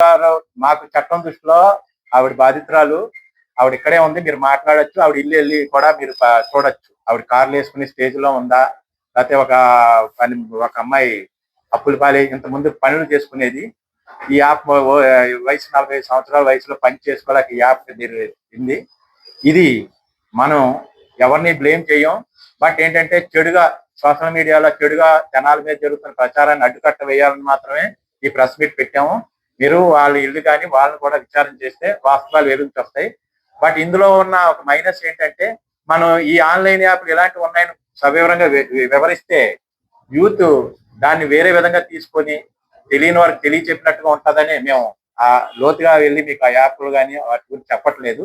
మాకు చట్టం దృష్టిలో ఆవిడ బాధితురాలు. ఆవిడ ఇక్కడే ఉంది, మీరు మాట్లాడొచ్చు. ఆవిడ ఇల్లు వెళ్ళి కూడా మీరు చూడొచ్చు. ఆవిడ కార్లు వేసుకునే స్టేజ్ లో ఉందా, లేకపోతే ఒక అమ్మాయి అప్పుల పాలై ఇంత ముందు పనులు చేసుకునేది. ఈ యాప్ వయసు 40 సంవత్సరాల వయసులో పని చేసుకోలేక ఈ యాప్ ఉంది. ఇది మనం ఎవరిని బ్లేమ్ చేయం. బట్ ఏంటంటే చెడుగా సోషల్ మీడియాలో చెడుగా జనాల మీద జరుగుతున్న ప్రచారాన్ని అడ్డుకట్ట వేయాలని మాత్రమే ఈ ప్రెస్ మీట్ పెట్టాము. మీరు వాళ్ళ ఇల్లు కానీ వాళ్ళని కూడా విచారణ చేస్తే వాస్తవాలు వెలుగుకి వస్తాయి. బట్ ఇందులో ఉన్న ఒక మైనస్ ఏంటంటే, మనం ఈ ఆన్లైన్ యాప్లు ఎలాంటివి ఉన్నాయని సవివరంగా వివరిస్తే యూత్ దాన్ని వేరే విధంగా తీసుకొని తెలియని వారికి తెలియచెప్పినట్టుగా ఉంటుందని మేము ఆ లోతుగా వెళ్ళి మీకు ఆ యాప్లు కానీ వాటి గురించి చెప్పట్లేదు.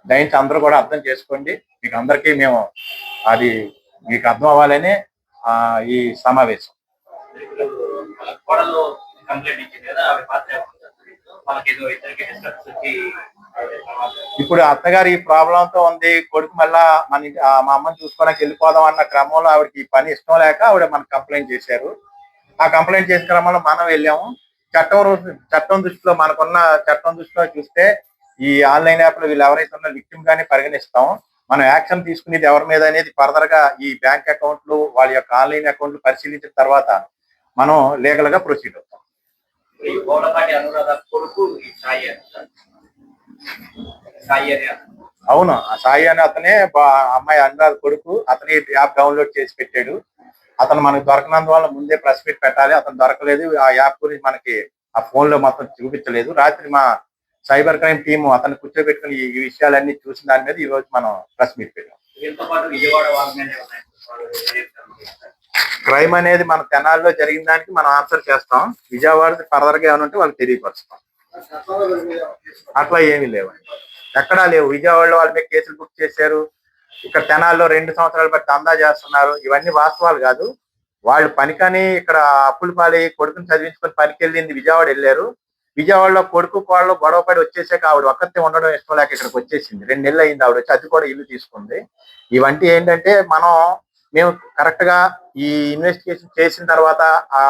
దయచేసి అందరూ కూడా అర్థం చేసుకోండి. మీకు అందరికీ మేము అది మీకు అర్థం అవ్వాలని ఈ సమావేశం. ఇప్పుడు అత్తగారు ఈ ప్రాబ్లంతో ఉంది, కొడుకు మళ్ళా మా అమ్మని చూసుకోవడానికి వెళ్ళిపోదాం అన్న క్రమంలో ఆవిడకి ఈ పని ఇష్టం లేక ఆవిడ మనకు కంప్లైంట్ చేశారు. ఆ కంప్లైంట్ చేసిన క్రమంలో మనం వెళ్ళాము. చట్టం దృష్టిలో మనకున్న చట్టం దృష్టిలో చూస్తే ఈ ఆన్లైన్ యాప్లో వీళ్ళు ఎవరైతే ఉన్న విక్టిమ్ గానే పరిగణిస్తాం. మనం యాక్షన్ తీసుకునేది ఎవరి మీద అనేది ఫర్దర్ గా ఈ బ్యాంక్ అకౌంట్లు వాళ్ళ యొక్క ఆన్లైన్ అకౌంట్లు పరిశీలించిన తర్వాత మనం లీగల్ గా ప్రొసీడ్ అవుతాం. అవును, సాయి అని అతనే అమ్మాయి అనురాధ కొడుకు. అతని యాప్ డౌన్లోడ్ చేసి పెట్టాడు. అతను మనకు దొరకనందువల్ల ముందే ప్రెస్ మీట్ పెట్టాలి. అతను దొరకలేదు. ఆ యాప్ గురించి మనకి ఆ ఫోన్ లో మొత్తం చూపించలేదు. రాత్రి మా సైబర్ క్రైమ్ టీము అతను కూర్చోబెట్టుకుని ఈ విషయాలన్నీ చూసిన దాని మీద ఈ రోజు మనం ప్రెస్ మీట్ పెట్టాం. క్రైమ్ అనేది మన తెనాల్లో జరిగిన దానికి మనం ఆన్సర్ చేస్తాం. విజయవాడ ఫర్దర్ గా ఏమైనా ఉంటే వాళ్ళకి తెలియపరుస్తాం. అట్లా ఏమీ లేవండి, ఎక్కడా లేవు. విజయవాడలో వాళ్ళ మీద కేసులు బుక్ చేశారు. ఇక్కడ తెనాల్లో 2 సంవత్సరాలు బట్టి దందా చేస్తున్నారు. ఇవన్నీ వాస్తవాలు కాదు. వాళ్ళు పనికని ఇక్కడ అప్పుల పాలై కొడుకుని చదివించుకొని పనికి వెళ్ళింది విజయవాడ వెళ్ళారు. విజయవాడలో కొడుకు కోళ్ళు గొడవపడి వచ్చేసాక ఆవిడ ఒక్కతే ఉండడం ఇష్టం లేక ఇక్కడికి వచ్చేసింది. 2 నెలలు అయింది ఆవిడ వచ్చి. అది కూడా ఇల్లు తీసుకుంది. ఇవంటి ఏంటంటే మేము కరెక్ట్ గా ఈ ఇన్వెస్టిగేషన్ చేసిన తర్వాత ఆ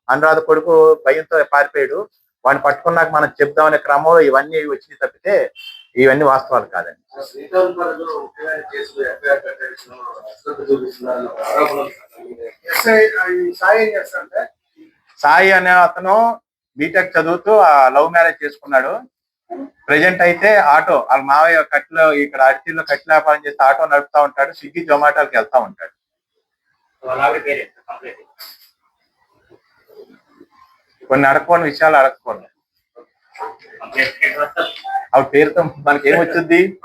అనురాధ కొడుకు భయంతో పారిపోయాడు. వాడిని పట్టుకున్నాక మనం చెప్దామనే క్రమంలో ఇవన్నీ వచ్చినాయి తప్పితే ఇవన్నీ వాస్తవాలు కాదండి. సాయి అనే అతను బీటెక్ చదువుతూ లవ్ మ్యారేజ్ చేసుకున్నాడు. ప్రెజెంట్ అయితే ఆటో వాళ్ళ మావయ్య కట్లో ఇక్కడ అడిచిలో కట్లు వ్యాపారం చేస్తే ఆటో నడుపుతా ఉంటాడు. స్విగ్గీ జొమాటోకి వెళ్తా ఉంటాడు. కొన్ని అడగకూడని విషయాలు అడగకూడదు. ఆవిడ పేరుతో మనకి ఏమొచ్చుద్ది?